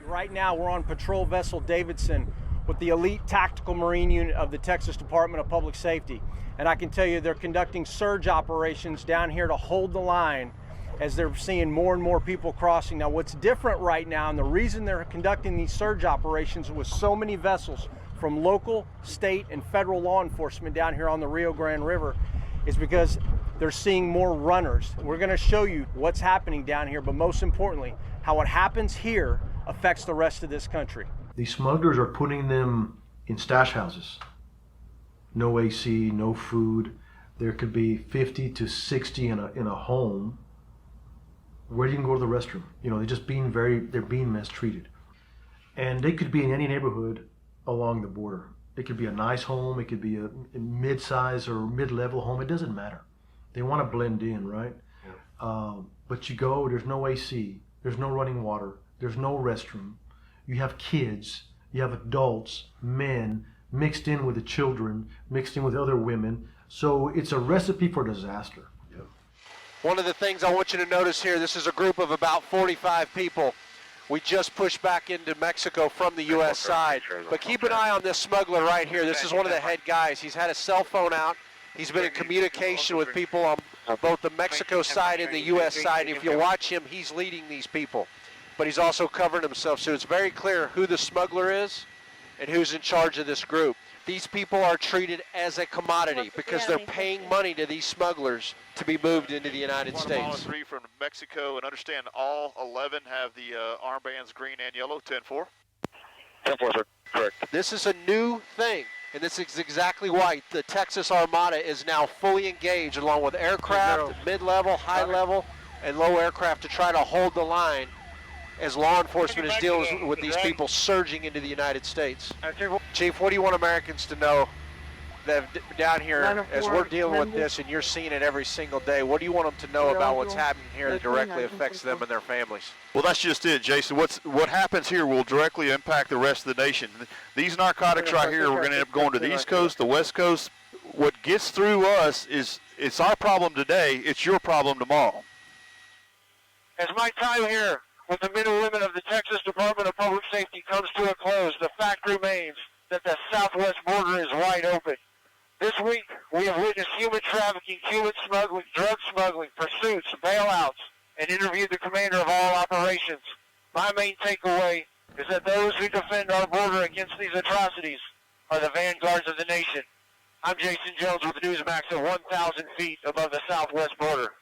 Right now we're on patrol vessel Davidson with the elite tactical marine unit of the Texas Department of Public Safety. And I can tell you they're conducting surge operations down here to hold the line as they're seeing more and more people crossing. Now what's different right now, and the reason they're conducting these surge operations with so many vessels from local, state, and federal law enforcement down here on the Rio Grande River, is because they're seeing more runners. We're going to show you what's happening down here, but most importantly, how what happens here affects the rest of this country. These smugglers are putting them in stash houses. No AC, no food. There could be 50 to 60 in a home. Where do you can go to the restroom? You know, they're being mistreated. And they could be in any neighborhood along the border. It could be a nice home, it could be a mid-size or mid-level home, it doesn't matter. They want to blend in, right? Yeah. But you go, there's no AC, there's no running water, there's no restroom. You have kids, you have adults, men, mixed in with the children, mixed in with other women. So it's a recipe for disaster. Yeah. One of the things I want you to notice here, this is a group of about 45 people. We just pushed back into Mexico from the U.S. side. But keep an eye on this smuggler right here. This is one of the head guys. He's had his cell phone out. He's been in communication with people on both the Mexico side and the U.S. side. If you watch him, he's leading these people. But he's also covering himself, so it's very clear who the smuggler is and who's in charge of this group. These people are treated as a commodity because they're paying money to these smugglers to be moved into the United States. 3 from Mexico, and understand all 11 have the armbands green and yellow, 10-4. 10-4, sir. Correct. This is a new thing, and this is exactly why the Texas Armada is now fully engaged along with aircraft, mid-level, high-level, and low aircraft to try to hold the line as law enforcement is dealing with these people surging into the United States. Chief, what do you want Americans to know that down here as we're dealing with this and you're seeing it every single day? What do you want them to know about what's happening here that directly affects them and their families? Well, that's just it, Jason. What happens here will directly impact the rest of the nation. These narcotics right here, we're going to end up going to the East Coast, the West Coast. What gets through us is it's our problem today, it's your problem tomorrow. As my time here with the men and women of the Texas Department of Public Safety comes to a close, the fact remains that the southwest border is wide open. This week, we have witnessed human trafficking, human smuggling, drug smuggling, pursuits, bailouts, and interviewed the commander of all operations. My main takeaway is that those who defend our border against these atrocities are the vanguards of the nation. I'm Jason Jones with Newsmax at 1,000 feet above the southwest border.